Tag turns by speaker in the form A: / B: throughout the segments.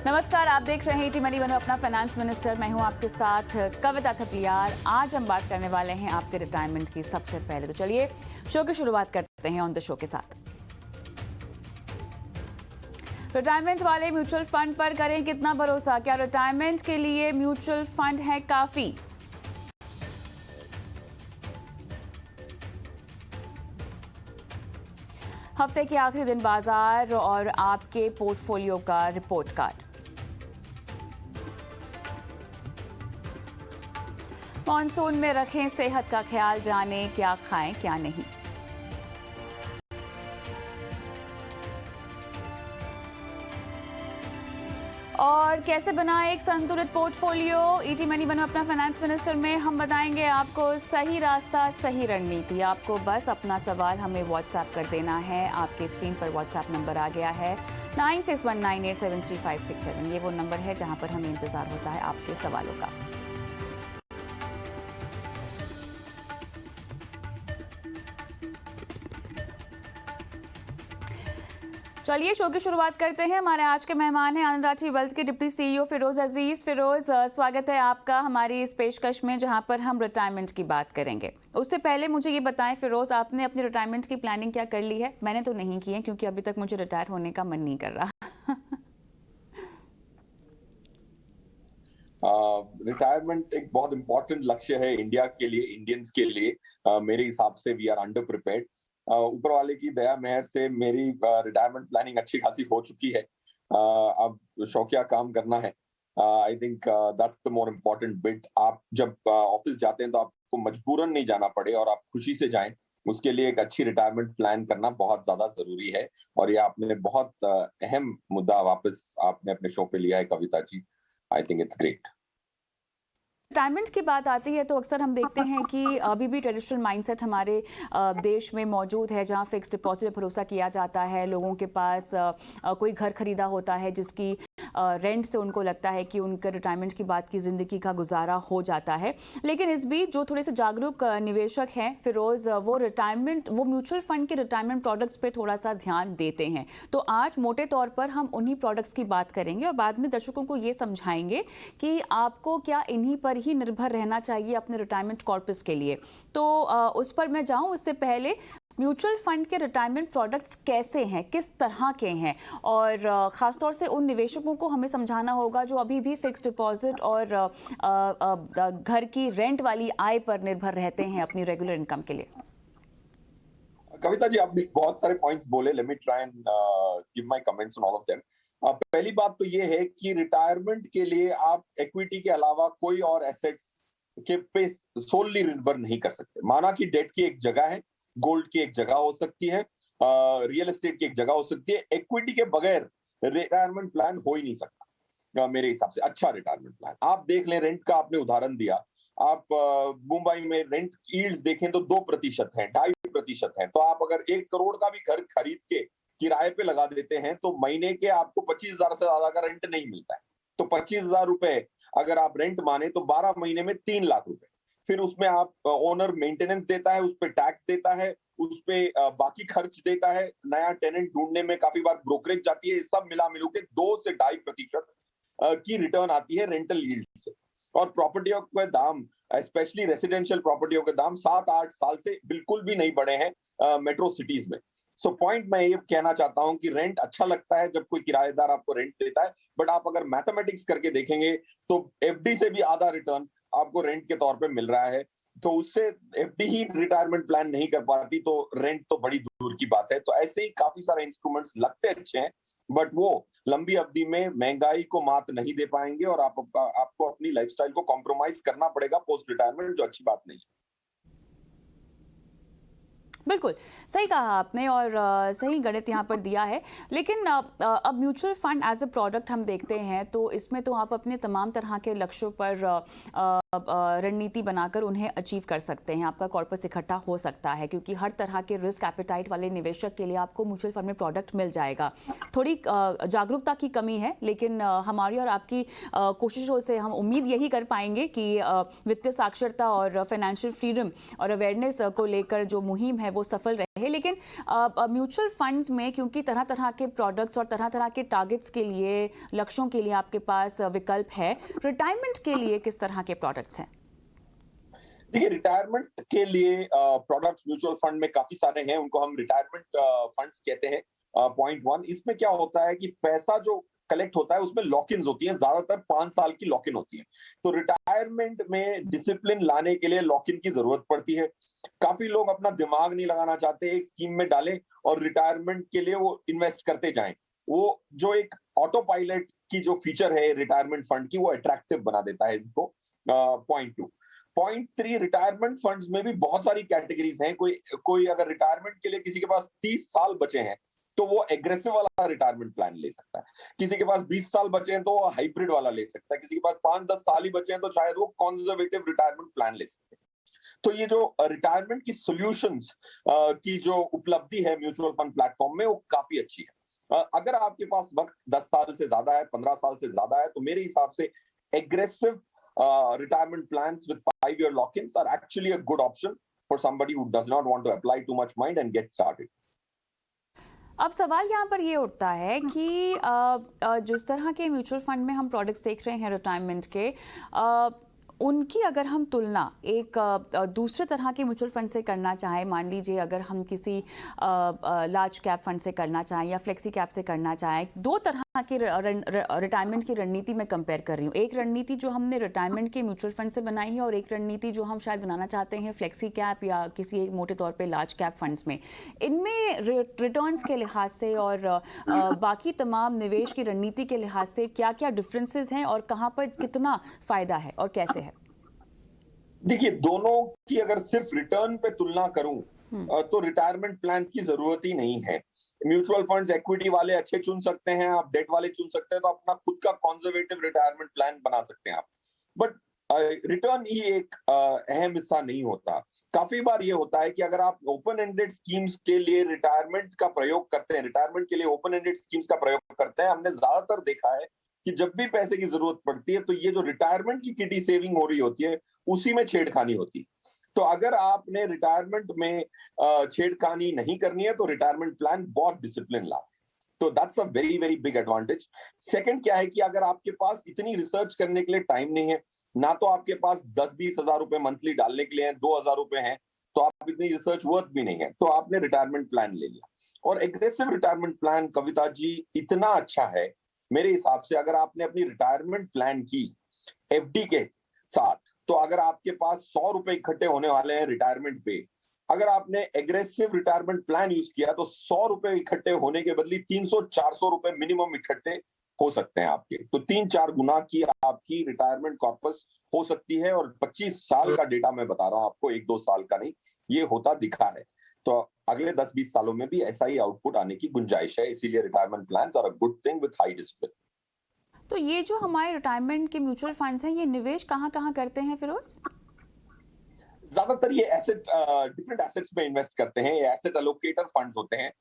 A: नमस्कार, आप देख रहे हैं ईटी मनी बनो अपना फाइनेंस मिनिस्टर। मैं हूं आपके साथ कविता थपलियाल। आज हम बात करने वाले हैं आपके रिटायरमेंट की। सबसे पहले तो चलिए शो की शुरुआत करते हैं ऑन द शो के साथ। रिटायरमेंट वाले म्यूचुअल फंड पर करें कितना भरोसा? क्या रिटायरमेंट के लिए म्यूचुअल फंड है काफी? हफ्ते के आखिरी दिन बाजार और आपके पोर्टफोलियो का रिपोर्ट कार्ड। मॉनसून में रखें सेहत का ख्याल, जानें क्या खाएं क्या नहीं। और कैसे बनाएं एक संतुलित पोर्टफोलियो? ईटी मनी बनो अपना फाइनेंस मिनिस्टर में हम बताएंगे आपको सही रास्ता, सही रणनीति। आपको बस अपना सवाल हमें व्हाट्सएप कर देना है। आपके स्क्रीन पर व्हाट्सएप नंबर आ गया है 9619873567। ये वो नंबर है जहां पर हमें इंतजार होता है आपके सवालों का। चलिए शो की शुरुआत करते हैं। हमारे आज के मेहमान हैं आनंद राठी वेल्थ के डिप्टी सीईओ फिरोज अजीज। फिरोज, स्वागत है आपका हमारी इस पेशकश में जहां पर हम रिटायरमेंट की बात करेंगे। उससे पहले मुझे ये बताएं फिरोज, आपने अपनी रिटायरमेंट की प्लानिंग क्या कर ली है? मैंने तो नहीं की है क्योंकि अभी तक मुझे रिटायर होने का मन नहीं कर रहा।
B: रिटायरमेंट एक बहुत इंपॉर्टेंट लक्ष्य है इंडिया के लिए, इंडियंस के लिए। मेरे हिसाब से वी आर अंडर प्रिपेयर्ड। ऊपर वाले की दया मेहर से मेरी रिटायरमेंट प्लानिंग अच्छी खासी हो चुकी है। अब शौकिया काम करना है। I think that's the more important bit. आप जब ऑफिस जाते हैं तो आपको मजबूरन नहीं जाना पड़े और आप खुशी से जाएं, उसके लिए एक अच्छी रिटायरमेंट प्लान करना बहुत ज्यादा जरूरी है। और ये आपने बहुत अहम मुद्दा वापस आपने अपने शो पे लिया है Kavita ji. I think it's great.
A: Retirement की बात आती है तो अक्सर हम देखते हैं कि अभी भी ट्रेडिशनल माइंडसेट हमारे देश में मौजूद है, जहां फिक्स डिपॉजिट पर भरोसा किया जाता है। लोगों के पास कोई घर खरीदा होता है जिसकी रेंट से उनको लगता है कि उनका रिटायरमेंट की बात की ज़िंदगी का गुजारा हो जाता है। लेकिन इस बीच जो थोड़े से जागरूक निवेशक हैं फिरोज़, वो म्यूचुअल फंड के रिटायरमेंट प्रोडक्ट्स पे थोड़ा सा ध्यान देते हैं। तो आज मोटे तौर पर हम उन्हीं प्रोडक्ट्स की बात करेंगे और बाद में दर्शकों को ये समझाएंगे कि आपको क्या इन्हीं पर ही निर्भर रहना चाहिए अपने रिटायरमेंट कॉर्पस के लिए। तो उस पर मैं जाऊं उससे पहले, म्यूचुअल फंड के रिटायरमेंट प्रोडक्ट्स कैसे हैं, किस तरह के हैं, और ख़ासतौर से उन निवेशकों को हमें समझाना होगा जो अभी भी फिक्स डिपॉजिट और घर की रेंट वाली आय पर निर्भर रहते हैं अपनी रेगुलर इनकम के लिए।
B: कविता जी, आपने बहुत सारे पॉइंट्स बोले। Let me try and give my comments on all of them. पहली बात तो ये है कि रिटायरमेंट के लिए आप इक्विटी के अलावा कोई और एसेट्स के पे सोलली निर्भर नहीं कर सकते। माना कि डेट की एक जगह है, गोल्ड की एक जगह हो सकती है, रियल एस्टेट की एक जगह हो सकती है। इक्विटी के बगैर रिटायरमेंट प्लान हो ही नहीं सकता मेरे हिसाब से। अच्छा रिटायरमेंट प्लान आप देख लें, रेंट का आपने उदाहरण दिया। आप मुंबई में रेंट यील्ड्स देखें तो 2% है, 2.5% है। तो आप अगर 1 करोड़ का भी घर खरीद के किराए पे लगा देते हैं तो महीने के आपको 25,000 से ज्यादा का रेंट नहीं मिलता है। तो 25,000 रुपए अगर आप रेंट माने तो 12 महीने में 3 लाख रुपए। फिर उसमें आप ओनर मेंटेनेंस देता है, उस पे टैक्स देता है, उस पे बाकी खर्च देता है, नया टेनेंट ढूंढने में काफी बार ब्रोकरेज जाती है। सब मिला मिलू के 2 से 2.5% की रिटर्न आती है रेंटल यील्ड से। और प्रॉपर्टियों के दाम, स्पेशली रेसिडेंशियल प्रॉपर्टियों के दाम 7-8 साल से बिल्कुल भी नहीं बढ़े हैं मेट्रो सिटीज में। सो पॉइंट मैं ये कहना चाहता हूं कि रेंट अच्छा लगता है जब कोई किराएदार आपको रेंट देता है, बट आप अगर मैथमेटिक्स करके देखेंगे तो एफडी से भी आधा रिटर्न आपको रेंट के तौर पे मिल रहा है। तो उससे एफडी ही रिटायरमेंट प्लान नहीं कर पाती, तो रेंट तो बड़ी दूर की बात है। तो ऐसे ही काफी सारे इंस्ट्रूमेंट्स लगते अच्छे हैं, बट वो लंबी अवधि में महंगाई को मात नहीं दे पाएंगे और आपको अपनी लाइफस्टाइल को कॉम्प्रोमाइज करना पड़ेगा पोस्ट रिटायरमेंट, जो अच्छी बात नहीं है।
A: बिल्कुल सही कहा आपने और सही गणित यहाँ पर दिया है। लेकिन अब mutual fund as a product हम देखते हैं तो इसमें तो आप अपने तमाम तरह के लक्ष्यों पर रणनीति बनाकर उन्हें अचीव कर सकते हैं, आपका कॉर्पस इकट्ठा हो सकता है, क्योंकि हर तरह के रिस्क एपेटाइट वाले निवेशक के लिए आपको म्यूचुअल फंड में प्रोडक्ट मिल जाएगा। थोड़ी जागरूकता की कमी है, लेकिन हमारी और आपकी कोशिशों से हम उम्मीद यही कर पाएंगे कि वित्तीय साक्षरता और फाइनेंशियल फ्रीडम और अवेयरनेस को लेकर जो मुहिम है वो सफल रहे। लेकिन म्यूचुअल फंड्स में क्योंकि तरह तरह के प्रोडक्ट्स और तरह तरह के टारगेट्स के लिए, लक्ष्यों के लिए आपके पास विकल्प है, रिटायरमेंट के लिए किस तरह के प्रोडक्ट्स हैं?
B: देखिए, रिटायरमेंट के लिए प्रोडक्ट्स म्यूचुअल फंड में काफी सारे हैं, उनको हम रिटायरमेंट फंड्स कहते हैं। पॉइंट वन, इसमें क्या होता है कि पैसा जो कलेक्ट होता है उसमें लॉक इन होती है, ज्यादातर 5 साल की लॉक इन होती है। तो रिटायरमेंट में डिसिप्लिन लाने के लिए लॉक इन की जरूरत पड़ती है। काफी लोग अपना दिमाग नहीं लगाना चाहते, एक स्कीम में डालें और रिटायरमेंट के लिए वो इन्वेस्ट करते जाएं। वो जो एक ऑटो पायलट की जो फीचर है रिटायरमेंट फंड की, वो अट्रैक्टिव बना देता है इनको। Point two. Point three, retirement funds में भी बहुत सारी कैटेगरीज हैं। कोई अगर रिटायरमेंट के लिए किसी के पास 30 साल बचे हैं तो वो एग्रेसिव वाला रिटायरमेंट प्लान ले सकता है। किसी के पास 20 साल बचे हैं तो वो हाइब्रिड वाला ले सकता है। किसी के पास 5-10 साल ही बचे हैं तो शायद वो कंजर्वेटिव रिटायरमेंट प्लान ले सकते हैं। तो ये जो रिटायरमेंट की सॉल्यूशंस की जो उपलब्धि है म्यूचुअल फंड प्लेटफॉर्म में, वो काफी अच्छी है। अगर आपके पास वक्त 10 साल से ज्यादा है, 15 साल से ज्यादा है, तो मेरे हिसाब से aggressive retirement plans with 5-year lock-ins are actually a good option for somebody who does not want to apply too much mind and get started.
A: अब सवाल यहाँ पर ये उठता है कि जिस तरह के म्यूचुअल फंड में हम प्रोडक्ट्स देख रहे हैं रिटायरमेंट के, उनकी अगर हम तुलना एक दूसरे तरह के म्यूचुअल फंड से करना चाहें, मान लीजिए अगर हम किसी लार्ज कैप फंड से करना चाहें या फ्लेक्सी कैप से करना चाहें, दो तरह की रिटायरमेंट की रणनीति मैं कंपेयर कर रही हूँ। एक रणनीति जो हमने रिटायरमेंट के म्यूचुअल फंड से बनाई है और एक रणनीति जो हम शायद बनाना चाहते हैं फ्लेक्सी कैप या किसी एक मोटे तौर पे लार्ज कैप फंड्स में। इनमें रिटर्न्स के लिहाज से और बाकी तमाम निवेश की रणनीति के लिहाज से क्या क्या डिफरेंसेस हैं और कहाँ पर कितना फायदा है और कैसे है?
B: देखिए, दोनों की अगर सिर्फ रिटर्न पे तुलना करूं तो रिटायरमेंट प्लान्स की जरूरत ही नहीं है। म्यूचुअल फंड्स इक्विटी वाले अच्छे चुन सकते हैं, आप डेट वाले चुन सकते हैं, तो अपना खुद का कंजर्वेटिव रिटायरमेंट प्लान बना सकते हैं आप। बट रिटर्न ही एक अहम हिस्सा नहीं होता। काफी बार ये होता है कि अगर आप ओपन एंडेड स्कीम्स के लिए रिटायरमेंट का प्रयोग करते हैं, रिटायरमेंट के लिए ओपन एंडेड स्कीम्स का प्रयोग करते हैं, हमने ज्यादातर देखा है कि जब भी पैसे की जरूरत पड़ती है तो ये जो रिटायरमेंट की किटी सेविंग हो रही होती है उसी में छेड़खानी होती है। तो अगर आपने रिटायरमेंट में छेड़खानी नहीं करनी है तो रिटायरमेंट प्लान बहुत डिसिप्लिन ला। तो that's a very very big advantage. Second क्या है कि अगर आपके पास इतनी रिसर्च करने के लिए टाइम नहीं है, ना तो आपके पास 10-20 हजार रुपए मंथली डालने के लिए 2,000 रुपए हैं, तो आप इतनी रिसर्च वर्थ भी नहीं है, तो आपने रिटायरमेंट प्लान ले लिया। और aggressive retirement plan, Kavita ji, इतना अच्छा है मेरे हिसाब से। अगर आपने अपनी रिटायरमेंट प्लान की एफडी के साथ, तो अगर आपके पास 100 रुपए इकट्ठे होने वाले हैं रिटायरमेंट पे, अगर आपने एग्रेसिव रिटायरमेंट प्लान यूज किया तो 100 रुपए इकट्ठे होने के बदले 300-400 रुपए मिनिमम इकट्ठे हो सकते हैं आपके। तो 3-4 गुना की आपकी रिटायरमेंट कॉर्पस हो सकती है। और 25 साल का डेटा मैं बता रहा हूं आपको, 1-2 साल का नहीं, ये होता दिखा है। तो अगले 10-20 सालों में भी ऐसा ही आउटपुट आने की गुंजाइश है। इसीलिए retirement plans are a good thing with high discipline.
A: तो ये जो हमारे रिटायरमेंट के म्यूचुअल फंड्स हैं, ये निवेश कहाँ कहाँ करते हैं फिरोज?
B: ज्यादातर ये एसेट, डिफरेंट एसेट्स में इन्वेस्ट करते हैं। ये एसेट एलोकेटर फंड्स होते हैं।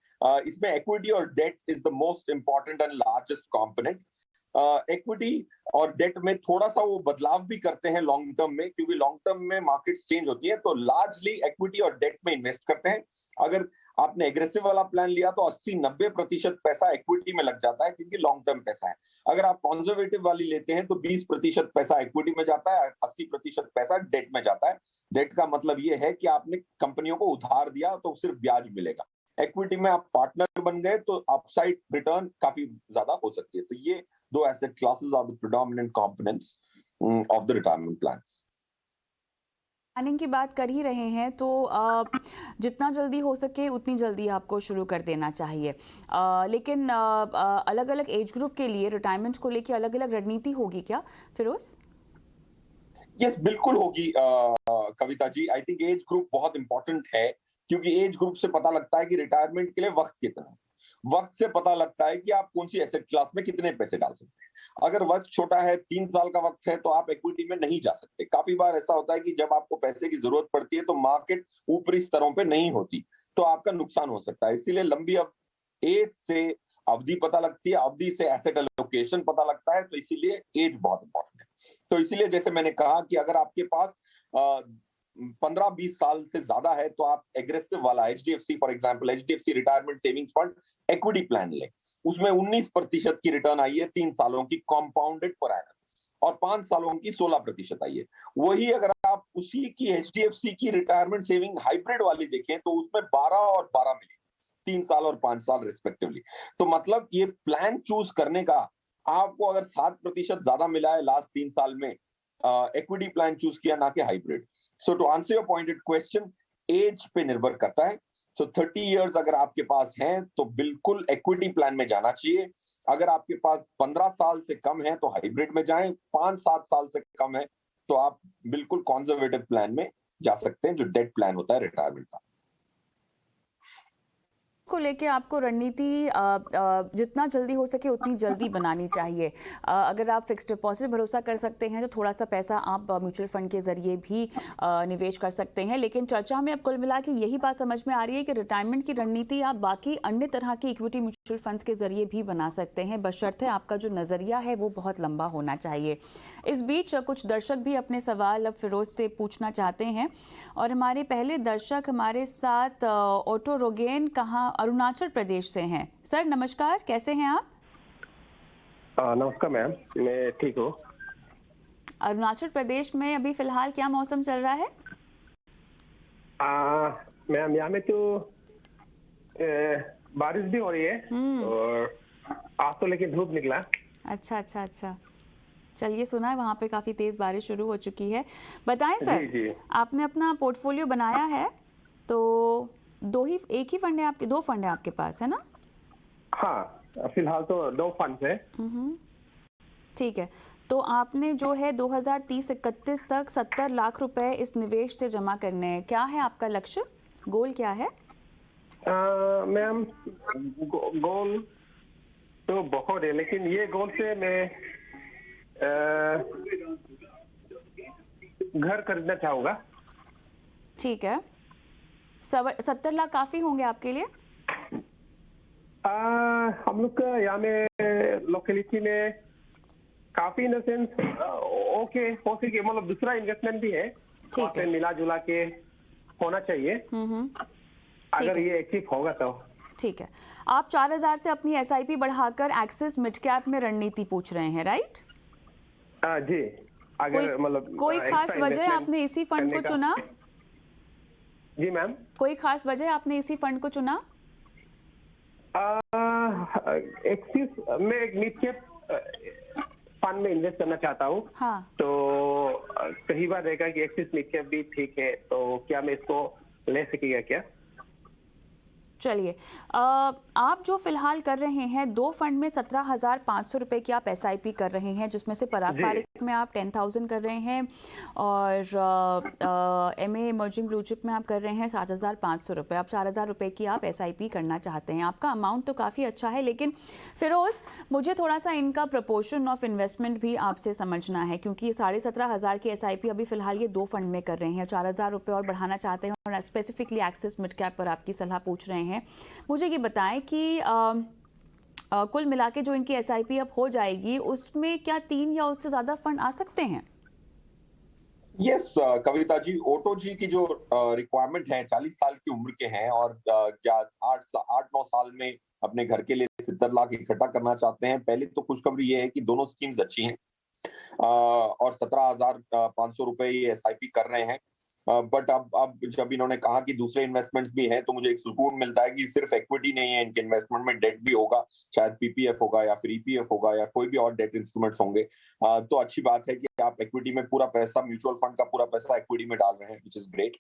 B: इसमें इक्विटी और debt is the most important and largest component. Equity और डेट में थोड़ा सा वो बदलाव भी करते हैं लॉन्ग टर्म में, क्योंकि लॉन्ग टर्म में मार्केट्स चेंज होती है। तो लार्जली इक्विटी और डेट में इन्वेस्ट करते हैं। अगर आपने एग्रेसिव वाला प्लान लिया तो 80-90% पैसा इक्विटी में लग जाता है, क्योंकि लॉन्ग टर्म पैसा है। अगर आप कंजर्वेटिव वाली लेते हैं तो 20% पैसा इक्विटी में जाता है, 80% पैसा डेट में जाता है। डेट का मतलब ये है कि आपने कंपनियों को उधार दिया तो सिर्फ ब्याज मिलेगा। इक्विटी में आप पार्टनर बन गए तो अपसाइड रिटर्न काफी ज्यादा हो सकती है। तो ये दो asset classes are the predominant components of the retirement plans.
A: Planning की बात कर ही रहे हैं तो जितना जल्दी हो सके उतनी जल्दी आपको शुरू कर देना चाहिए। लेकिन अलग अलग एज ग्रुप के लिए रिटायरमेंट को लेके अलग अलग रणनीति होगी क्या फिरोज?
B: यस, बिल्कुल होगी कविता ji. I think age group बहुत इंपॉर्टेंट है, क्योंकि एज ग्रुप से पता लगता है कि रिटायरमेंट के लिए वक्त कितना है। वक्त से पता लगता है कि आप कौन सी एसेट क्लास में कितने पैसे डाल सकते हैं। अगर वक्त छोटा है, 3 साल का वक्त है, तो आप इक्विटी में नहीं जा सकते। काफी बार ऐसा होता है कि जब आपको पैसे की जरूरत पड़ती है तो मार्केट ऊपरी स्तरों पे नहीं होती, तो आपका नुकसान हो सकता है। इसीलिए लंबी एज से अवधि पता लगती है, अवधि से एसेट एलोकेशन पता लगता है, तो इसीलिए एज बहुत इंपॉर्टेंट है। तो इसीलिए जैसे मैंने कहा कि अगर आपके पास 15-20 साल से ज्यादा है तो आप एग्रेसिव वाला HDFC, for example HDFC retirement savings fund equity plan लें। उसमें 19% की रिटर्न आई है 3 सालों की कॉम्पाउंडेड पर एनम, और 5 सालों की 16% आई है। वही अगर आप उसी की एचडीएफसी की रिटायरमेंट सेविंग हाइब्रिड वाली देखें तो उसमें 12 और 12 मिली, 3 साल और 5 साल रिस्पेक्टिवली। तो मतलब ये प्लान चूज करने का, आपको अगर 7% ज्यादा मिला है लास्ट 3 साल में, इक्विटी प्लान चूज किया ना कि hybrid. So to answer your pointed question, age पे निर्भर करता है। सो 30 इयर्स अगर आपके पास हैं तो बिल्कुल इक्विटी प्लान में जाना चाहिए। अगर आपके पास 15 साल से कम है तो हाइब्रिड में जाएं, 5-7 साल से कम है तो आप बिल्कुल कंजर्वेटिव प्लान में जा सकते हैं, जो डेट प्लान होता है रिटायरमेंट का।
A: को लेके आपको रणनीति जितना जल्दी हो सके उतनी जल्दी बनानी चाहिए। अगर आप फिक्स्ड डिपॉजिट भरोसा कर सकते हैं तो थोड़ा सा पैसा आप म्यूचुअल फंड के जरिए भी निवेश कर सकते हैं। लेकिन चर्चा में अब कुल मिला के यही बात समझ में आ रही है कि रिटायरमेंट की रणनीति आप बाकी अन्य तरह की इक्विटी म्यूचुअल फंड्स के जरिए भी बना सकते हैं, बशर्ते आपका जो नज़रिया है वो बहुत लंबा होना चाहिए। इस बीच कुछ दर्शक भी अपने सवाल अब फिरोज से पूछना चाहते हैं, और हमारे पहले दर्शक हमारे साथ ऑटो रोगेन कहाँ अरुणाचल प्रदेश से हैं। सर नमस्कार, कैसे हैं आप?
C: नमस्कार मैम, मैं ठीक हूँ।
A: अरुणाचल प्रदेश में अभी फिलहाल क्या मौसम चल रहा है?
C: मैम यहाँ में तो बारिश भी हो रही है, और आज तो लेकिन धूप निकला।
A: अच्छा अच्छा अच्छा, चलिए, सुना है वहाँ पे काफ़ी तेज़ बारिश शुरू हो चुकी है। बताएं सर,
C: जी।
A: आपने अपना पोर्टफोलियो बनाया है तो एक ही फंड है आपके, 2 फंड है आपके पास, है ना?
C: हाँ, फिलहाल तो 2 फंड है।
A: ठीक है, तो आपने जो है 2030-31 तक 70 लाख रुपए इस निवेश से जमा करने हैं। क्या है आपका लक्ष्य, गोल क्या है?
C: मैम गोल तो बहुत है, लेकिन ये गोल से मैं घर खरीदना चाहूँगा।
A: ठीक है, 70 लाख काफ़ी होंगे आपके लिए?
C: हम लोग का यहाँ में लोकेलिटी में काफी इन सेंस ओके हो सके, मतलब दूसरा इन्वेस्टमेंट भी है,
A: ठीक है,
C: मिला जुला के होना चाहिए अगर ये अचीव होगा तो।
A: ठीक है, आप 4000 से अपनी एसआईपी बढ़ाकर एक्सिस मिड कैप में रणनीति पूछ रहे हैं, राइट?
C: जी, अगर मतलब
A: कोई खास वजह आपने इसी फंड को चुना?
C: जी मैम,
A: कोई खास वजह आपने इसी फंड को चुना?
C: एक्सिस में एक मिड कैप फंड में इन्वेस्ट करना चाहता हूँ।
A: हाँ,
C: तो कई बार रहेगा कि एक्सिस मिड कैप भी ठीक है, तो क्या मैं इसको ले सकेगा क्या?
A: चलिए, आप जो फिलहाल कर रहे हैं 2 फंड में 17,500 रुपए की आप एसआईपी कर रहे हैं, जिसमें से पराग पारिक में आप 10,000 कर रहे हैं और एमए इमर्जिंग ब्लू चिप में आप कर रहे हैं 7,500 रुपये। आप 4,000 रुपये की आप एसआईपी करना चाहते हैं। आपका अमाउंट तो काफ़ी अच्छा है, लेकिन फिरोज़, मुझे थोड़ा सा इनका प्रपोर्शन ऑफ इन्वेस्टमेंट भी आपसे समझना है, क्योंकि 17,500 की एसआईपी अभी फिलहाल ये 2 फंड में कर रहे हैं, 4,000 रुपये और बढ़ाना चाहते हैं, और स्पेसिफिकली एक्सिस मिड कैप पर आपकी सलाह पूछ रहे हैं। मुझे ये बताएं कि कुल मिला के जो इनकी एसआईपी अब हो जाएगी, उसमें क्या 3 या उससे ज्यादा फंड आ सकते हैं?
B: यस कविता जी, ऑटो जी की जो रिक्वायरमेंट है 40 साल की उम्र के हैं और क्या 8-9 साल में अपने घर के लिए 70 लाख इकट्ठा करना चाहते हैं। पहले तो खुशखबरी ये है कि दोनों स्कीम्स अच्छी हैं और 17,500 रुपए ये एसआईपी कर रहे हैं। बट अब जब इन्होंने कहा कि दूसरे इन्वेस्टमेंट्स भी हैं, तो मुझे एक सुकून मिलता है कि सिर्फ इक्विटी नहीं है, इनके इन्वेस्टमेंट में डेट भी होगा, शायद पीपीएफ होगा या फिर ईपीएफ होगा या कोई भी और डेट इंस्ट्रूमेंट्स होंगे। तो अच्छी बात है कि आप इक्विटी में पूरा पैसा, म्यूचुअल फंड का पूरा पैसा इक्विटी में डाल रहे हैं, which is great.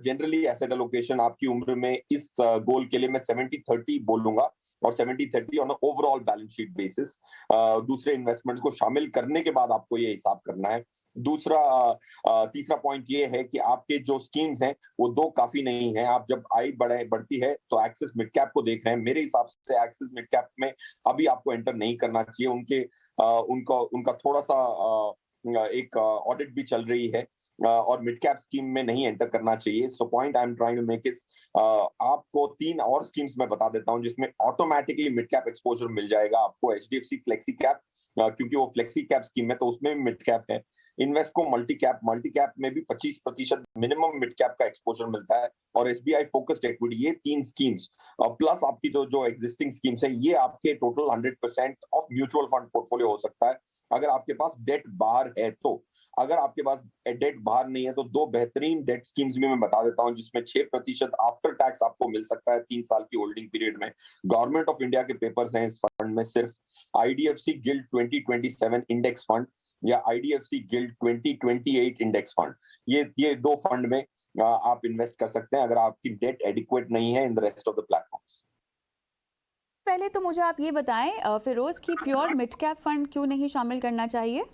B: Generally asset allocation आपकी उम्र में इस गोल के लिए मैं 70-30 बोलूंगा, और 70-30 on overall balance sheet basis. दूसरे इन्वेस्टमेंट्स को शामिल करने के बाद आपको ये हिसाब करना है दूसरा तीसरा पॉइंट ये है कि आपके जो स्कीम्स हैं वो दो काफी नहीं है। आप जब आय बढ़ती है तो एक्सिस मिड कैप को देख रहे हैं। मेरे हिसाब से एक्सिस मिड कैप में अभी आपको एंटर नहीं करना चाहिए। उनका थोड़ा सा एक ऑडिट भी चल रही है और मिड कैप स्कीम में नहीं एंटर करना चाहिए। So point I am trying to make is आपको 3 और स्कीम्स में बता देता हूं जिसमें ऑटोमेटिकली मिड कैप एक्सपोजर मिल जाएगा आपको। एचडीएफसी फ्लेक्सी कैप, क्योंकि वो फ्लेक्सी कैप स्कीम है तो उसमें भी मिड कैप है। इन्वेस्को मल्टी कैप में भी 25% मिनिमम मिड कैप का एक्सपोजर मिलता है। और एसबीआई फोकस्ड इक्विटी, ये 3 स्कीम्स प्लस आपकी जो एग्जिस्टिंग स्कीम्स है, ये आपके total 100% of mutual fund portfolio हो सकता है अगर आपके पास डेट बाहर है तो। अगर आपके पास डेट बाहर नहीं है तो 2 बेहतरीन डेट स्कीम्स भी मैं बता देता हूं जिसमें 6% आफ्टर टैक्स आपको मिल सकता है 3 साल की होल्डिंग पीरियड में। गवर्नमेंट ऑफ इंडिया के पेपर्स हैं इस फंड में। सिर्फ आईडीएफसी गिल्ड 2027 इंडेक्स फंड या आईडीएफसी गिल्ड 2028 इंडेक्स फंड, ये 2 फंड में आप इन्वेस्ट कर सकते हैं अगर आपकी डेट एडिक्वेट नहीं है in the rest of the platforms.
A: पहले तो मुझे आप ये बताएं फिरोज की प्योर मिड कैप फंड क्यों नहीं शामिल करना चाहिए?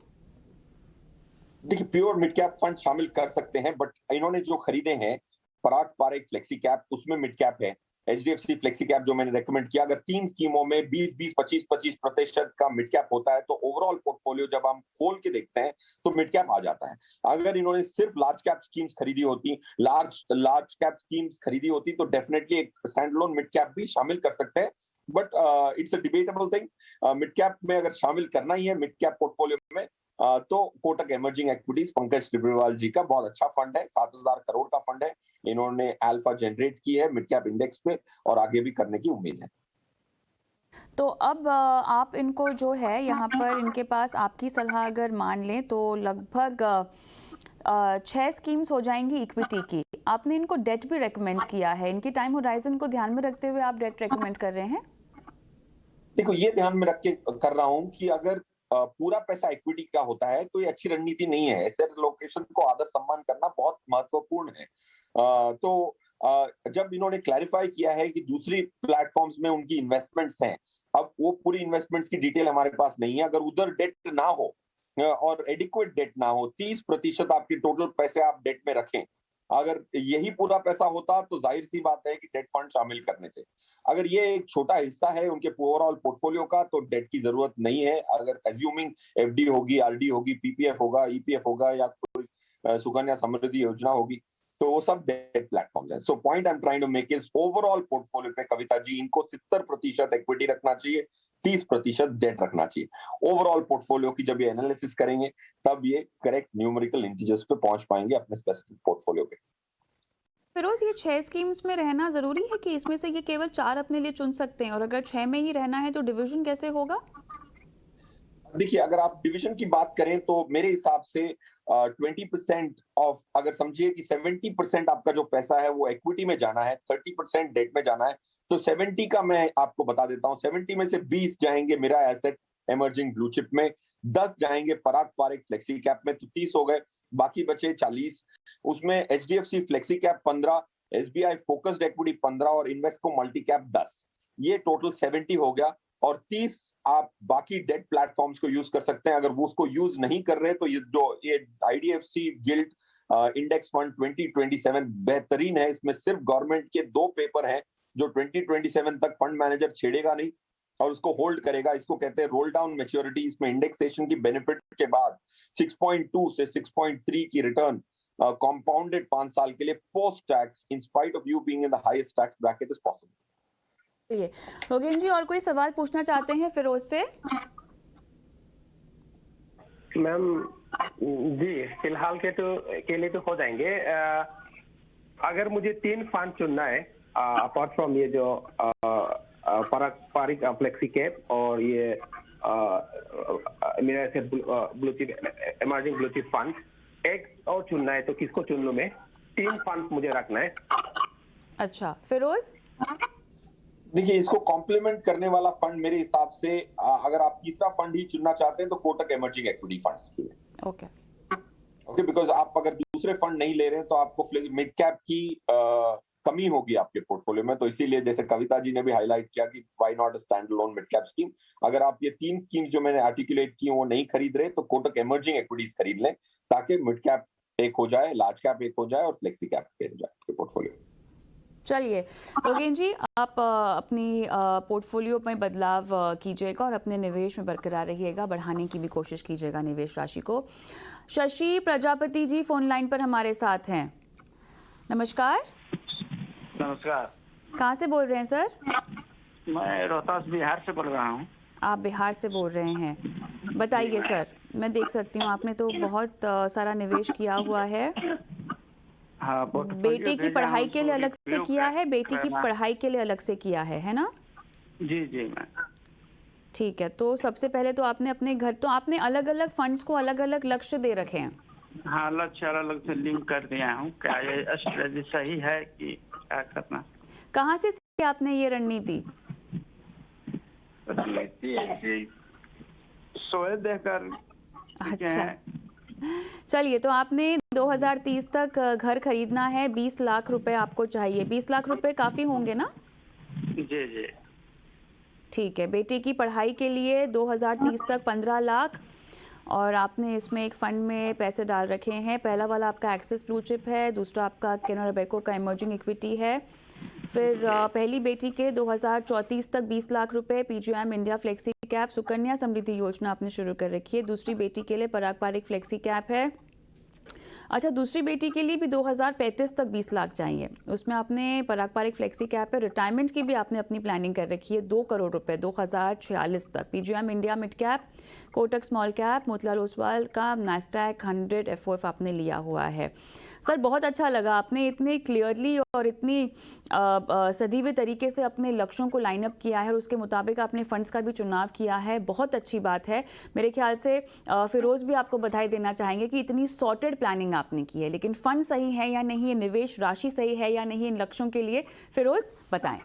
B: देखिए, प्योर मिड कैप फंड शामिल कर सकते हैं बट इन्होंने जो खरीदे हैं पराग पारेख फ्लेक्सी कैप, उसमें मिड कैप है। एचडीएफसी फ्लेक्सी कैप जो मैंने रेकमेंड किया, अगर 3 स्कीमों में 20-25% का मिड कैप होता है तो ओवरऑल पोर्टफोलियो जब हम खोल के देखते हैं तो मिड कैप आ जाता है। अगर इन्होंने सिर्फ लार्ज कैप स्कीम्स खरीदी होती, लार्ज कैप स्कीम्स खरीदी होती तो डेफिनेटली एक स्टैंडअलोन मिड कैप भी शामिल कर सकते हैं। But it's a debatable thing. Mid cap में अगर शामिल करना ही है मिड कैप पोर्टफोलियो में तो कोटक इमर्जिंग इक्विटीज पंकज टिब्रेवाल जी का बहुत अच्छा फंड है। 7,000 करोड़ का फंड है। इन्होंने अल्फा जनरेट की है मिड कैप इंडेक्स पे और आगे भी करने की उम्मीद है।
A: तो अब आप इनको जो है यहाँ पर इनके पास आपकी सलाह अगर मान लें तो लगभग 6 स्कीम्स हो जाएंगी इक्विटी की। आपने इनको डेट भी रेकमेंड किया है, इनकी टाइम होराइजन को ध्यान में रखते हुए आप डेट रेकमेंड कर रहे हैं?
B: देखो, ये ध्यान में रख के कर रहा हूं कि अगर पूरा पैसा इक्विटी का होता है तो ये अच्छी रणनीति नहीं है। एसेट लोकेशन को आदर सम्मान करना बहुत महत्वपूर्ण है। जब इन्होंने क्लैरिफाई किया है कि दूसरी प्लेटफॉर्म्स में उनकी इन्वेस्टमेंट्स हैं, अब वो पूरी इन्वेस्टमेंट्स की डिटेल हमारे पास नहीं है। अगर उधर डेट ना हो और एडिक्वेट डेट ना हो, 30% आपकी टोटल पैसे आप डेट में रखें, अगर यही पूरा पैसा होता तो जाहिर सी बात है कि डेट फंड शामिल करने थे। अगर ये एक छोटा हिस्सा है उनके ओवरऑल पोर्टफोलियो का तो डेट की जरूरत नहीं है। अगर एज्यूमिंग एफडी होगी, आरडी होगी, पीपीएफ होगा, ईपीएफ होगा या कोई सुकन्या समृद्धि योजना होगी तो वो सब डेट प्लेटफॉर्म्स हैं। So point I am trying to make is overall portfolio पे कविता जी इनको 70% इक्विटी रखना चाहिए, 30% डेट रखना चाहिए। ओवरऑल पोर्टफोलियो की जब ये एनालिसिस करेंगे तब ये करेक्ट न्यूमेरिकल इंटीजर्स पे पहुंच पाएंगे अपने स्पेसिफिक पोर्टफोलियो पे।
A: फिरोज, ये 6 स्कीम्स में रहना जरूरी है कि इसमें से ये केवल 4 अपने लिए चुन सकते हैं, और अगर 6 में ही रहना है तो डिवीजन कैसे होगा?
B: देखिए, अगर आप डिवीजन की बात करें तो मेरे हिसाब से 20% ऑफ, अगर समझिए कि 70% आपका जो पैसा है वो इक्विटी में जाना है, 30% डेट में जाना है, तो 70 का मैं आपको बता देता हूँ। 70 में से 20 जाएंगे मेरा एसेट इमर्जिंग ब्लू चिप में, 10 जाएंगे पराग पारेख फ्लेक्सी कैप में, तो 30 हो गए, बाकी बचे 40। उसमें HDFC flexi cap 15, SBI focused equity 15 और इन्वेस्को मल्टी कैप 10। ये टोटल 70 हो गया और 30 आप बाकी डेट प्लेटफॉर्म्स को यूज कर सकते हैं। अगर वो उसको यूज नहीं कर रहे तो ये आईडीएफसी गिल्ड इंडेक्स फंड 2027 बेहतरीन है। इसमें सिर्फ गवर्नमेंट के 2 पेपर हैं जो 2027 तक फंड मैनेजर छेड़ेगा नहीं और उसको होल्ड करेगा। इसको कहते हैं रोल डाउन मैच्योरिटी। इसमें इंडेक्सेशन की बेनिफिट के बाद 6.2 से 6.3 की रिटर्न कंपाउंडेड 5 साल के लिए post tax in spite of you being in the highest tax bracket is possible.
A: ये योगेन जी, और कोई सवाल पूछना चाहते हैं फिरोज से?
C: मैम जी, फिलहाल के लिए तो हो जाएंगे। अगर मुझे 3 फंड चुनना है अपार्ट फ्रॉम ये जो पारिक फ्लेक्सी कैप और ये मेरा ऐसे blue chip emerging blue chip fund, एक और चुनना है तो किसको चुन लूं मैं? 3 फंड मुझे रखना है।
A: अच्छा, फिरोज?
B: देखिए, इसको कॉम्प्लीमेंट करने वाला फंड मेरे हिसाब से अगर आप तीसरा फंड ही चुनना चाहते हैं तो कोटक इमर्जिंग इक्विटी फंड्स चुनें।
A: ओके,
B: बिकॉज आप अगर दूसरे फंड नहीं ले रहे हैं तो आपको मिड कैप की कमी होगी आपके पोर्टफोलियो में। तो इसीलिए जैसे कविता जी ने भी हाईलाइट किया कि why not a stand alone mid cap scheme. अगर आप ये 3 स्कीम्स जो मैंने आर्टिकुलेट की वो नहीं खरीद रहे तो कोटक इमर्जिंग इक्विटीज खरीद लें, ताकि मिड कैप एक हो जाए, लार्ज कैप एक हो जाए और फ्लेक्सी कैप एक हो जाए आपके पोर्टफोलियो।
A: चलिए योगेन जी, आप अपनी पोर्टफोलियो में बदलाव कीजिएगा और अपने निवेश में बरकरार रहिएगा, बढ़ाने की भी कोशिश कीजिएगा निवेश राशि को। शशि प्रजापति जी फोन लाइन पर हमारे साथ हैं। नमस्कार।
D: नमस्कार।
A: कहाँ से बोल रहे हैं सर?
D: मैं रोहतास बिहार से बोल रहा हूँ।
A: आप बिहार से बोल रहे हैं, बताइए सर। मैं देख सकती हूँ आपने तो बहुत सारा निवेश किया हुआ है।
D: हाँ,
A: बेटे की पढ़ाई के लिए अलग से किया है, बेटी की पढ़ाई के लिए अलग से किया है ना?
D: जी जी मैम।
A: ठीक है, तो सबसे पहले तो आपने अपने घर, तो आपने अलग अलग फंड्स को अलग अलग लक्ष्य दे रखे हैं।
D: हाँ, लक्ष्य अलग से लिंक कर दिया हूँ। क्या ये स्ट्रेटजी सही है कि क्या करना?
A: कहाँ से सीखी आपने ये रणनीति?
D: ऐसी सोए देखकर।
A: अच्छा, चलिए, तो आपने 2030 तक घर खरीदना है, 20 लाख रुपए आपको चाहिए। 20 लाख रुपए काफी होंगे ना?
D: जी जी।
A: ठीक है, बेटे की पढ़ाई के लिए 2030 तक 15 लाख, और आपने इसमें एक फंड में पैसे डाल रखे हैं। पहला वाला आपका एक्सिस ब्लू चिप है, दूसरा आपका कैनरा बैंक का इमर्जिंग इक्विटी है। फिर पहली बेटी के 2034 तक 20 लाख रुपए PGIM India flexi cap Sukanya Samriddhi Yojana आपने शुरू कर रखी है। दूसरी बेटी के लिए पराग पारिक फ्लेक्सी कैप है। अच्छा, दूसरी बेटी के लिए भी 2035 तक 20 लाख चाहिए, उसमें आपने पराग पारिक फ्लेक्सी कैप है। रिटायरमेंट की भी आपने अपनी प्लानिंग कर रखी है, 2 करोड़ रुपए 2046 तक। PGIM India mid cap, Kotak small cap, Motilal Oswal का नैस्डैक 100 एफओएफ आपने लिया हुआ है। सर, बहुत अच्छा लगा, आपने इतने क्लियरली और इतनी सधीवे तरीके से अपने लक्ष्यों को लाइन अप किया है और उसके मुताबिक आपने फंड्स का भी चुनाव किया है। बहुत अच्छी बात है। मेरे ख्याल से फिरोज़ भी आपको बधाई देना चाहेंगे कि इतनी सॉर्टेड प्लानिंग आपने की है। लेकिन फंड सही है या नहीं, निवेश राशि सही है या नहीं इन लक्ष्यों के लिए, फिरोज़ बताएं।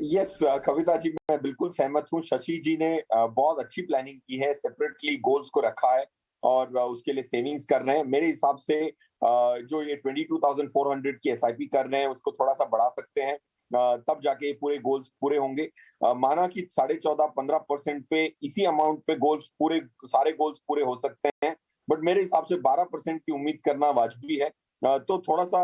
B: यस कविता जी, मैं बिल्कुल सहमत हूँ। शशि जी ने बहुत अच्छी प्लानिंग की है, सेपरेटली गोल्स को रखा है और उसके लिए सेविंग्स कर रहे हैं। मेरे हिसाब से जो ये 22,400 की एसआईपी कर रहे हैं उसको थोड़ा सा बढ़ा सकते हैं, तब जाके ये पूरे गोल्स पूरे होंगे। माना कि 14.5-15% पे इसी अमाउंट पे गोल्स पूरे, सारे गोल्स पूरे हो सकते हैं, बट मेरे हिसाब से 12% की उम्मीद करना वाजिबी है। तो थोड़ा सा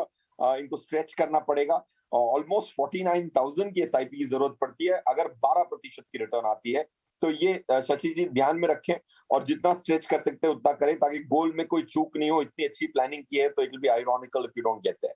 B: इनको स्ट्रेच करना पड़ेगा। ऑलमोस्ट 49,000 की एसआईपी की जरूरत पड़ती है अगर 12% की रिटर्न आती है। तो ये शशि जी ध्यान में रखें और जितना स्ट्रेच कर सकते हैं उतना करें, ताकि गोल में कोई चूक नहीं हो। इतनी अच्छी प्लानिंग की है तो it will be ironical if you don't get that.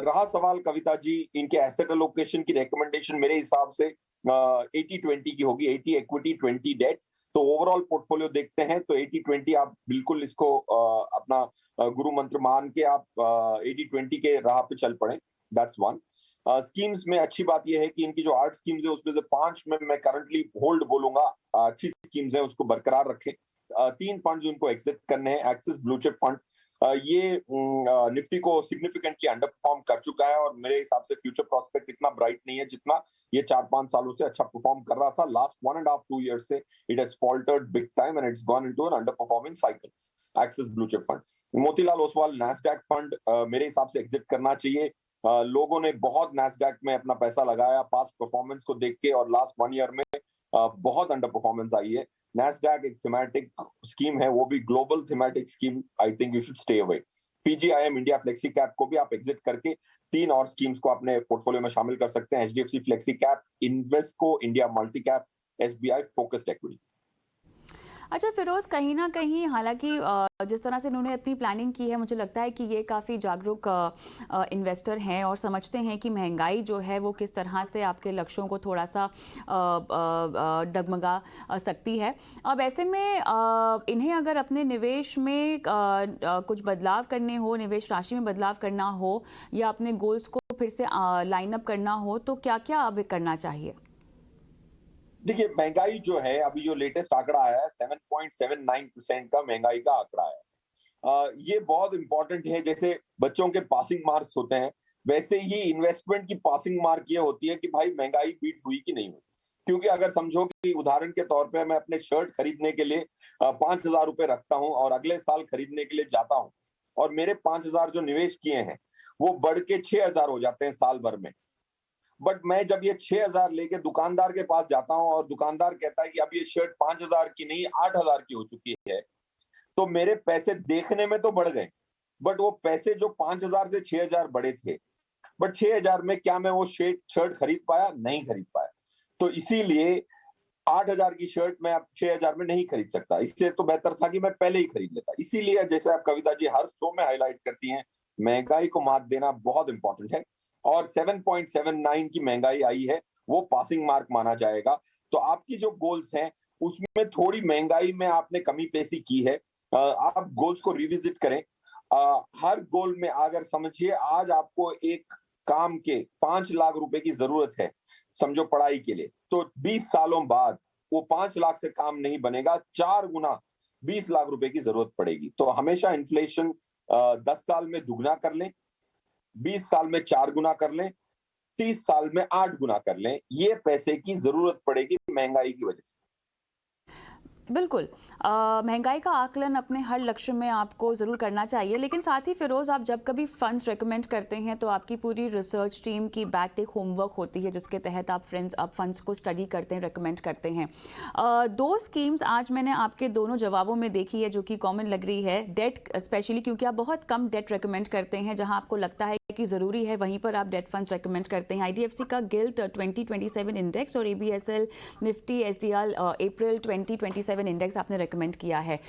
B: रहा सवाल कविता जी, इनके एसेट एलोकेशन की रिकमेंडेशन मेरे हिसाब से 80-20 की होगी, 80 इक्विटी 20 डेट। तो ओवरऑल पोर्टफोलियो देखते हैं तो 80-20 आप बिल्कुल इसको अपना गुरु मंत्र मान के आप 80-20 के राह पे चल पड़े। That's one. स्कीम्स में अच्छी बात यह है कि इनकी जो 8 स्कीम्स है उसमें से 5 में मैं करंटली होल्ड बोलूंगा। अच्छी स्कीम्स है, उसको बरकरार रखें। 3 फंड उनको एग्जिट करने हैं। एक्सिस ब्लू चिप फंड ये निफ्टी को सिग्निफिकेंटली अंडर परफॉर्म कर चुका है और मेरे हिसाब से फ्यूचर प्रोस्पेक्ट इतना ब्राइट नहीं है जितना ये 4-5 सालों से अच्छा परफॉर्म कर रहा था। लास्ट 1.5-2 ईयर से it has faltered big time and it's gone into an underperforming cycle. Axis blue chip fund, Motilal Oswal Nasdaq fund मेरे हिसाब से एग्जिट करना चाहिए। लोगों ने बहुत नैस्डैक में अपना पैसा लगाया पास्ट परफॉर्मेंस को देख के और लास्ट 1 ईयर में बहुत अंडर परफॉर्मेंस आई है। नैस्डैक एक थीमेटिक स्कीम है, वो भी global thematic scheme. I think you should stay away. PGIM India flexi cap को भी आप एग्जिट करके 3 और स्कीम्स को अपने पोर्टफोलियो में शामिल कर सकते हैं। HDFC flexi cap, Invesco India multi cap, SBI focused equity.
A: अच्छा फिरोज़, कहीं ना कहीं हालांकि जिस तरह से इन्होंने अपनी प्लानिंग की है, मुझे लगता है कि ये काफ़ी जागरूक इन्वेस्टर हैं और समझते हैं कि महंगाई जो है वो किस तरह से आपके लक्ष्यों को थोड़ा सा डगमगा सकती है। अब ऐसे में इन्हें अगर अपने निवेश में कुछ बदलाव करने हो, निवेश राशि में बदलाव करना हो या अपने गोल्स को फिर से लाइन अप करना हो, तो क्या क्या अब करना चाहिए?
B: देखिए, महंगाई जो है, अभी जो लेटेस्ट आंकड़ा आया है 7.79% का महंगाई का आंकड़ा है। ये बहुत इंपॉर्टेंट है। जैसे बच्चों के पासिंग मार्क्स होते हैं, वैसे ही इन्वेस्टमेंट की पासिंग मार्क ये होती है कि भाई महंगाई बीट हुई कि नहीं हुई। क्योंकि अगर समझो कि उदाहरण के तौर पे मैं अपने शर्ट खरीदने के लिए 5,000 रुपए रखता हूं और अगले साल खरीदने के लिए जाता हूं और मेरे 5,000 जो निवेश किए हैं वो बढ़ के 6,000 हो जाते हैं साल भर में। बट मैं जब ये 6,000 लेके दुकानदार के पास जाता हूँ और दुकानदार कहता है कि अब ये शर्ट 5,000 की नहीं 8,000 की हो चुकी है, तो मेरे पैसे देखने में तो बढ़ गए, बट वो पैसे जो 5,000 से 6,000 बढ़े थे, बट 6,000 में क्या मैं वो शर्ट खरीद पाया? नहीं खरीद पाया। तो इसीलिए 8,000 की शर्ट मैं अब 6,000 में नहीं खरीद सकता। इससे तो बेहतर था कि मैं पहले ही खरीद लेता। इसीलिए जैसे आप कविता जी हर शो में हाईलाइट करती हैं, महंगाई को मात देना बहुत इंपॉर्टेंट है और 7.79 की महंगाई आई है, वो पासिंग मार्क माना जाएगा। तो आपकी जो गोल्स हैं, उसमें थोड़ी महंगाई में आपने कमी पेशी की है। आप गोल्स को रिविजिट करें। हर गोल में अगर समझिए आज आपको एक काम के 5 लाख रुपए की जरूरत है, समझो पढ़ाई के लिए, तो 20 सालों बाद वो 5 लाख से काम नहीं बनेगा, 4 गुना 20 लाख रुपए की जरूरत पड़ेगी। तो हमेशा इन्फ्लेशन 10 साल में दुगना कर लें, 20 साल में 4 गुना कर लें, 30 साल में 8 गुना कर लें। ये पैसे की जरूरत पड़ेगी महंगाई की वजह से।
A: बिल्कुल। महंगाई का आकलन अपने हर लक्ष्य में आपको ज़रूर करना चाहिए, लेकिन साथ ही फिरोज़ आप जब कभी फंड्स रेकमेंड करते हैं तो आपकी पूरी रिसर्च टीम की बैक एक होमवर्क होती है जिसके तहत आप फंड्स को स्टडी करते हैं, रेकमेंड करते हैं। 2 स्कीम्स आज मैंने आपके दोनों जवाबों में देखी है जो कि कॉमन लग रही है। डेट स्पेशली क्योंकि आप बहुत कम डेट रेकमेंड करते हैं, जहां आपको लगता है कि ज़रूरी है वहीं पर आप डेट फंड्स रेकमेंड करते हैं। IDFC का गिल्ट 2027 इंडेक्स और ABSL निफ्टी SDR अप्रैल 2027 इंडेक्स आपने रेकमेंड किया है।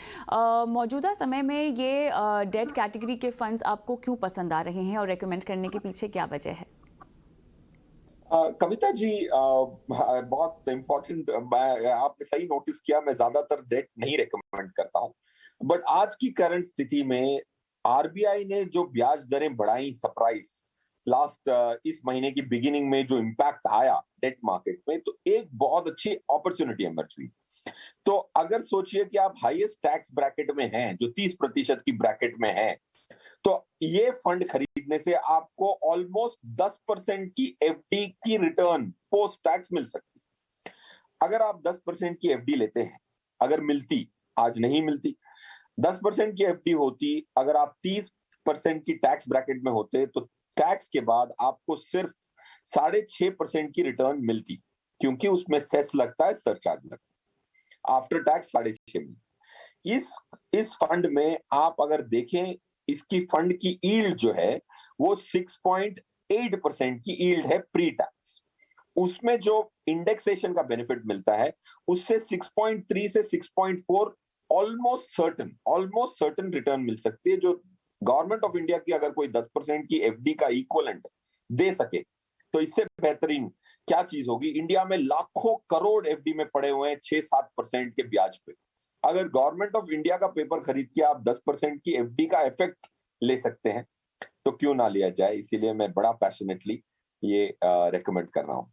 A: मौजूदा समय में ये डेट कैटेगरी के फंड्स आपको क्यों पसंद आ रहे हैं और रेकमेंड करने के पीछे क्या वजह है?
B: कविता जी, बहुत इम्पोर्टेंट, आपने सही नोटिस किया, मैं ज्यादातर डेट नहीं रेकमेंड करता हूं, बट आज की करंट स्थिति में आरबीआई ने जो ब्याज दरें बढ़ाई, सरप्राइज लास्ट इस महीने की बिगिनिंग में जो इम्पैक्ट आया डेट मार्केट में, तो एक बहुत अच्छी अपॉर्चुनिटी इमर्ज हुई। तो अगर सोचिए कि आप हाईएस्ट टैक्स ब्रैकेट में हैं, जो 30% की ब्रैकेट में है, तो ये फंड खरीदने से आपको ऑलमोस्ट 10% की एफडी की रिटर्न पोस्ट टैक्स मिल सकती है। अगर आप 10% की एफडी लेते हैं, अगर मिलती, आज नहीं मिलती, 10% की एफडी होती, अगर आप 30% की टैक्स ब्रैकेट में होते, तो टैक्स के बाद आपको सिर्फ 6.5% की रिटर्न मिलती, क्योंकि उसमें सेस लगता है, सरचार्ज लगता है, आफ्टर टैक्स 6.5%। इस फंड में आप अगर देखें, इसकी फंड की यील्ड जो है वो 6.8% की यील्ड है प्री टैक्स। उसमें जो इंडेक्सेशन का बेनिफिट मिलता है उससे 6.3 से 6.4 ऑलमोस्ट सर्टन रिटर्न मिल सकती है, जो गवर्नमेंट ऑफ इंडिया की अगर कोई 10% की एफडी का इक्विवेलेंट दे सके, तो इससे बेहतरीन क्या चीज होगी। इंडिया में लाखों करोड़ एफडी में पड़े हुए हैं 6-7% के ब्याज पे। अगर गवर्नमेंट ऑफ इंडिया का पेपर खरीद के आप 10% की एफडी का इफेक्ट ले सकते हैं, तो क्यों ना लिया जाए। इसीलिए मैं बड़ा पैशनेटली ये रेकमेंड कर रहा हूँ।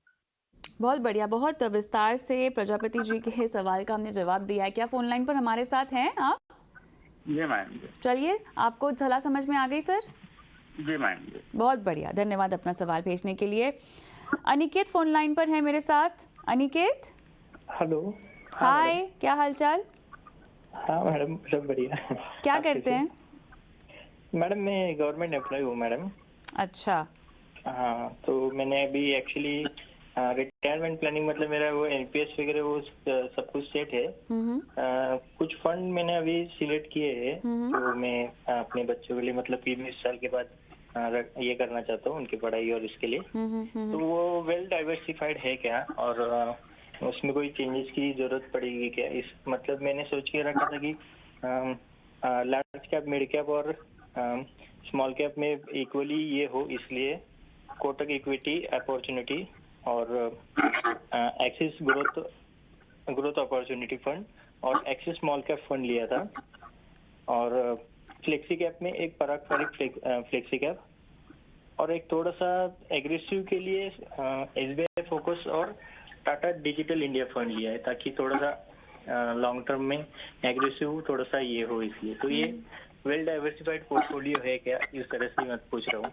A: बहुत बढ़िया, बहुत विस्तार से प्रजापति जी के सवाल का हमने जवाब दिया है। क्या फोन लाइन पर हमारे साथ हैं आप?
D: जी मैम।
A: चलिए, आपको सलाह समझ में आ गई सर?
D: जी मैम।
A: बहुत बढ़िया, धन्यवाद अपना सवाल भेजने के लिए। अनिकेत फोन लाइन पर है मेरे साथ। अनिकेत,
E: हेलो।
A: हाय, क्या हालचाल?
E: हाँ मैडम, सब बढ़िया।
A: क्या करते हैं?
E: मैडम मैं गवर्नमेंट एम्प्लॉय हूँ मैडम।
A: अच्छा।
E: हाँ, तो मैंने अभी एक्चुअली रिटायरमेंट प्लानिंग, मतलब मेरा वो एनपीएस वगैरह वो सब कुछ सेट है। कुछ फंड मैंने अभी सिलेक्ट किए हैं, तो मैं अपने बच्चों के लिए मतलब कि 20 साल के बाद ये करना चाहता हूँ, उनकी पढ़ाई और इसके लिए। तो वो वेल डाइवर्सिफाइड है क्या, और उसमें कोई चेंजेस की जरूरत पड़ेगी क्या? इस मतलब मैंने सोच के रखा था कि लार्ज कैप, मिड कैप और स्मॉल कैप में इक्वली ये हो, इसलिए कोटक इक्विटी अपॉर्चुनिटी और एक्सिस ग्रोथ अपॉर्चुनिटी फंड और एक्सिस स्मॉल कैप फंड लिया था, और फ्लेक्सी कैप में एक पराग पारिक फ्लेक्सी कैप, और एक थोड़ा सा एग्रेसिव के लिए एसबीआई फोकस और टाटा डिजिटल इंडिया फंड लिया है, ताकि थोड़ा सा लॉन्ग टर्म में एग्रेसिव थोड़ा सा ये हो, इसलिए। तो ये वेल डाइवर्सिफाइड पोर्टफोलियो है क्या, इस तरह से मैं पूछ रहा हूँ।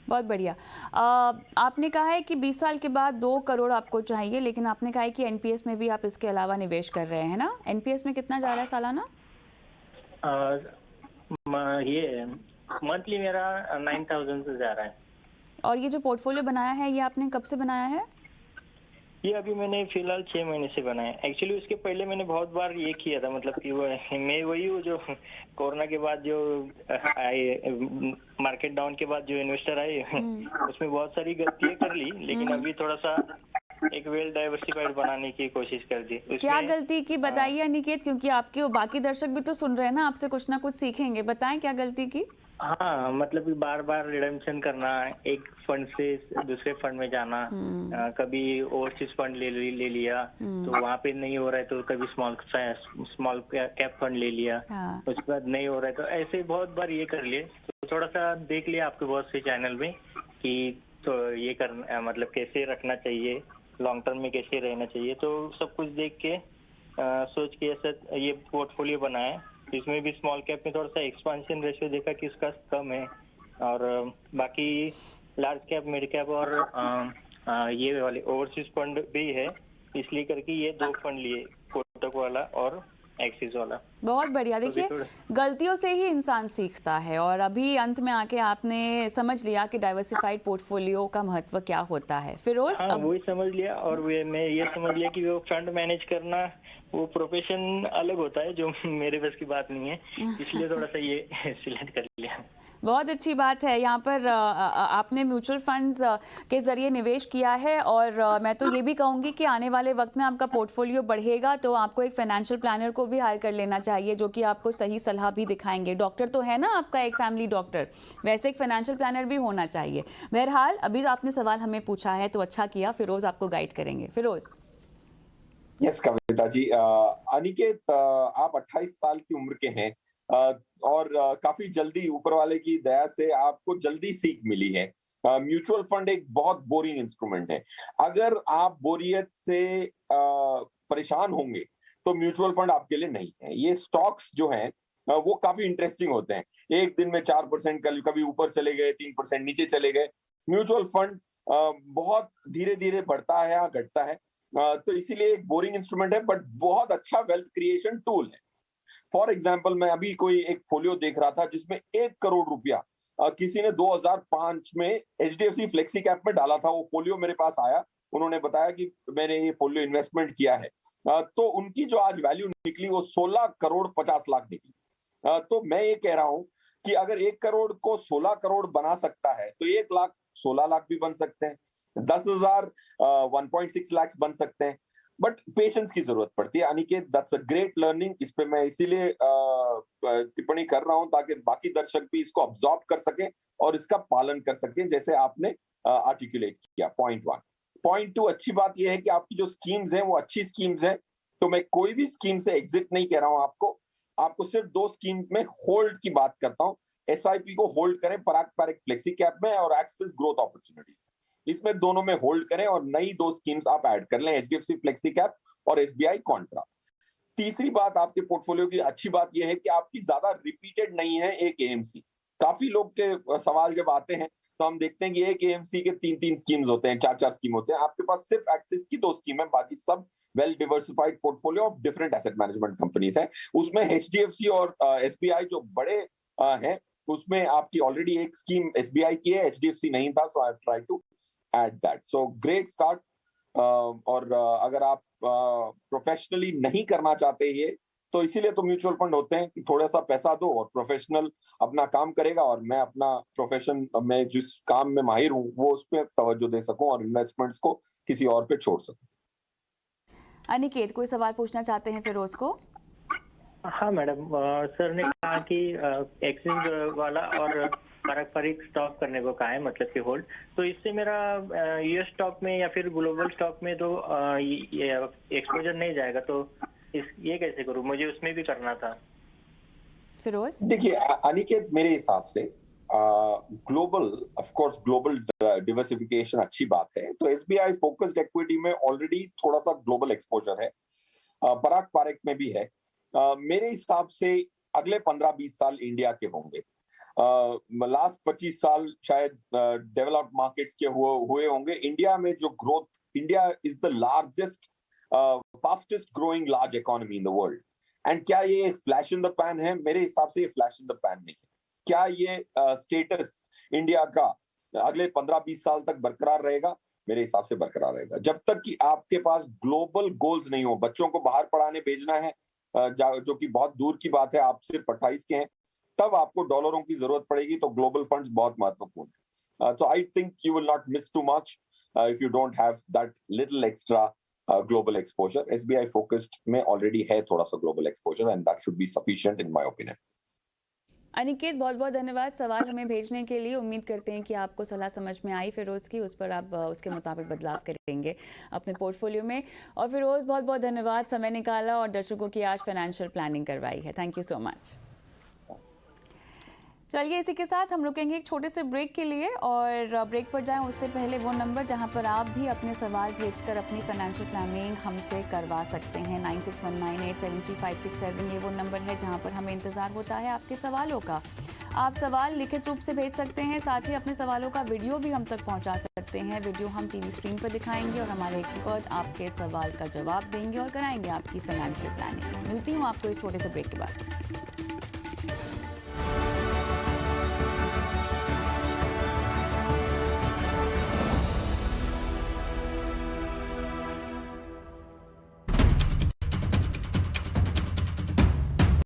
A: बहुत बढ़िया। आपने कहा है कि 20 साल के बाद 2 करोड़ आपको चाहिए, लेकिन आपने कहा है कि एनपीएस में भी आप इसके अलावा निवेश कर रहे हैं ना? एनपीएस में कितना जा रहा है सालाना?
E: ये मंथली मेरा 9,000 से जा रहा है।
A: और ये जो पोर्टफोलियो बनाया है ये आपने कब से बनाया है?
E: ये अभी मैंने फिलहाल 6 महीने से बनाया है। एक्चुअली उसके पहले मैंने बहुत बार ये किया था, मतलब कि वो मैं वही हूँ जो कोरोना के बाद जो आए, मार्केट डाउन के बाद जो इन्वेस्टर आए उसमें बहुत सारी गलतियां कर ली, लेकिन अभी थोड़ा सा एक वेल डाइवर्सिफाइड बनाने की कोशिश कर दी।
A: क्या गलती की बताइए अनिकेत, क्योंकि आपके वो बाकी दर्शक भी तो सुन रहे हैं ना, आपसे कुछ ना कुछ सीखेंगे। बताएं क्या गलती की?
E: हाँ, मतलब कि बार बार रिडेम्पशन करना, एक फंड से दूसरे फंड में जाना, कभी ओवरसीज फंड ले लिया तो वहाँ पे नहीं हो रहा है तो कभी स्मॉल कैप फंड ले लिया,
A: हाँ।
E: उसके बाद नहीं हो रहा है तो ऐसे बहुत बार ये कर लिए। तो थोड़ा सा देख लिया आपके बहुत से चैनल में कि तो ये करना, मतलब कैसे रखना चाहिए, लॉन्ग टर्म में कैसे रहना चाहिए, तो सब कुछ देख के सोच के ऐसा ये पोर्टफोलियो बनाया। इसमें भी स्मॉल कैप में थोड़ा सा एक्सपांशन रेशियो देखा कि उसका कम है, और बाकी लार्ज कैप, मिड कैप और ये वाले ओवरसीज फंड भी है, इसलिए करके ये 2 फंड लिए, कोटक वाला और एक्सिस वाला।
A: बहुत बढ़िया। देखिए, गलतियों से ही इंसान सीखता है और अभी अंत में आके आपने समझ लिया कि डाइवर्सिफाइड पोर्टफोलियो का महत्व क्या होता है। फिरोज,
E: हाँ, वही समझ लिया, और मैं ये समझ लिया कि वो फंड मैनेज करना वो प्रोफेशन अलग होता है जो मेरे बस की बात नहीं है, इसलिए थोड़ा सा ये सिलेक्ट कर लिया।
A: बहुत अच्छी बात है। यहाँ पर आपने म्यूचुअल फंड्स के जरिए निवेश किया है और मैं तो ये भी कहूँगी कि आने वाले वक्त में आपका पोर्टफोलियो बढ़ेगा तो आपको एक फाइनेंशियल प्लानर को भी हायर कर लेना चाहिए, जो कि आपको सही सलाह भी दिखाएंगे। डॉक्टर तो है ना आपका एक फैमिली डॉक्टर, वैसे एक फाइनेंशियल प्लानर भी होना चाहिए। बहरहाल, अभी आपने सवाल हमें पूछा है तो अच्छा किया, फिरोज आपको गाइड करेंगे। फिरोज।
B: यस कविता जी, अनिकेत, आप 28 साल की उम्र के हैं, और काफी जल्दी ऊपर वाले की दया से आपको जल्दी सीख मिली है। म्यूचुअल फंड एक बहुत बोरिंग इंस्ट्रूमेंट है। अगर आप बोरियत से परेशान होंगे तो म्यूचुअल फंड आपके लिए नहीं है। ये स्टॉक्स जो हैं वो काफी इंटरेस्टिंग होते हैं। एक दिन में 4%, कभी ऊपर चले गए, 3% नीचे चले गए। म्यूचुअल फंड बहुत धीरे धीरे बढ़ता है या घटता है, तो इसीलिए एक बोरिंग इंस्ट्रूमेंट है, बट बहुत अच्छा वेल्थ क्रिएशन टूल है। फॉर एग्जाम्पल, मैं अभी कोई एक फोलियो देख रहा था जिसमें 1 करोड़ रुपया किसी ने 2005 में एचडीएफसी फ्लेक्सी कैप में डाला था। वो फोलियो मेरे पास आया, उन्होंने बताया कि मैंने ये फोलियो इन्वेस्टमेंट किया है, तो उनकी जो आज वैल्यू निकली वो 16 करोड़ 50 लाख निकली। तो मैं ये कह रहा हूं कि अगर 1 करोड़ को 16 करोड़ बना सकता है तो 1 लाख 16 लाख भी बन सकते हैं, 10,000 1.6 लाख बन सकते हैं, बट पेशेंस की जरूरत पड़ती है। Aniket, that's a great learning. इस पे मैं इसीलिए टिप्पणी कर रहा हूं ताकि बाकी दर्शक भी इसको ऑब्जॉर्व कर सकें और इसका पालन कर सकें, जैसे आपने आर्टिकुलेट किया। पॉइंट 1। पॉइंट 2, अच्छी बात यह है कि आपकी जो स्कीम्स हैं वो अच्छी स्कीम्स हैं, तो मैं कोई भी स्कीम से एग्जिट नहीं कह रहा हूं आपको सिर्फ 2 स्कीम में होल्ड की बात करता हूं। एसआईपी को होल्ड करें, पराग पारिक फ्लेक्सी कैप में और एक्सिस ग्रोथ अपॉर्चुनिटीज, इसमें दोनों में होल्ड करें और नई 2 स्कीम्स आप ऐड कर लें, एचडीएफसी फ्लेक्सी कैप और एसबीआई कॉन्ट्रा। तीसरी बात आपके पोर्टफोलियो की अच्छी बात यह है कि आपकी ज्यादा रिपीटेड नहीं है एक एएमसी। काफी लोग के सवाल जब आते हैं तो हम देखते हैं कि एक एएमसी के 3-3 स्कीम्स होते हैं, 4-4 स्कीम होते हैं। आपके पास सिर्फ एक्सिस की 2 स्कीम है, बाकी सब well diversified portfolio of different asset management companies है। उसमें एचडीएफसी और एसबीआई जो बड़े हैं, उसमें आपकी ऑलरेडी एक स्कीम एसबीआई की है, एचडीएफसी नहीं था, so I have tried to add that. So great start. और अगर आप प्रोफेशनली नहीं करना चाहते ये, तो इसीलिए तो म्यूचुअल फंड होते हैं कि थोड़ा सा पैसा दो और प्रोफेशनल अपना काम करेगा और मैं अपना प्रोफेशन में जिस काम में माहिर हूँ वो उस पर तवज्जो दे सकूं और इन्वेस्टमेंट्स को किसी और पे छोड़ सकूं।
A: अनिकेत, कोई सवाल पूछना चाहते हैं फिरोज को?
E: हाँ मैडम, सर ने कहा कि एक्सिस वाला और पारंपरिक स्टॉक करने को कहा है, मतलब कि होल्ड, तो इससे मेरा यूएस स्टॉक में या फिर ग्लोबल स्टॉक में तो एक्सपोजर नहीं जाएगा, तो ये कैसे करूं? मुझे उसमें भी करना था।
A: फिरोज,
B: देखिए अनिकेत, मेरे हिसाब से global, of course global diversification अच्छी बात है, तो एसबीआई फोकस्ड इक्विटी में ऑलरेडी थोड़ा सा ग्लोबल एक्सपोजर है, पराग पारिक में भी है। मेरे हिसाब से अगले 15-20 साल इंडिया के होंगे। लास्ट 25 साल शायद डेवलप्ड मार्केट्स के हुए होंगे। इंडिया में जो growth, India is the largest fastest growing large economy in the world. And क्या ये एक फ्लैश इन द पैन है? मेरे हिसाब से ये फ्लैश इन द पैन नहीं है। क्या ये स्टेटस इंडिया का अगले 15-20 साल तक बरकरार रहेगा? मेरे हिसाब से बरकरार रहेगा। जब तक कि आपके पास ग्लोबल गोल्स नहीं हो, बच्चों को बाहर पढ़ाने भेजना है, जो कि बहुत दूर की बात है, आप सिर्फ 28 के हैं, तब आपको डॉलरों की जरूरत पड़ेगी, तो ग्लोबल फंड्स बहुत महत्वपूर्ण है। तो I think you will not miss too much if you don't have that little extra global exposure. SBI focused में ऑलरेडी है थोड़ा सा global exposure and that should be sufficient in my opinion.
A: Aniket, बहुत बहुत धन्यवाद सवाल हमें भेजने के लिए। उम्मीद करते हैं कि आपको सलाह समझ में आई फिरोज़ की, उस पर आप उसके मुताबिक बदलाव करेंगे अपने पोर्टफोलियो में। और फिरोज़, बहुत बहुत धन्यवाद, समय निकाला और दर्शकों की आज फाइनेंशियल प्लानिंग करवाई है। Thank you so much. चलिए, इसी के साथ हम रुकेंगे एक छोटे से ब्रेक के लिए, और ब्रेक पर जाएं उससे पहले वो नंबर जहां पर आप भी अपने सवाल भेजकर अपनी फाइनेंशियल प्लानिंग हमसे करवा सकते हैं, 9619873567, ये वो नंबर है जहां पर हमें इंतज़ार होता है आपके सवालों का। आप सवाल लिखित रूप से भेज सकते हैं, साथ ही अपने सवालों का वीडियो भी हम तक पहुंचा सकते हैं। वीडियो हम टीवी स्क्रीन पर दिखाएंगे और हमारे एक्सपर्ट आपके सवाल का जवाब देंगे और कराएंगे आपकी फाइनेंशियल प्लानिंग। मिलती हूँ आपको इस छोटे से ब्रेक के बाद।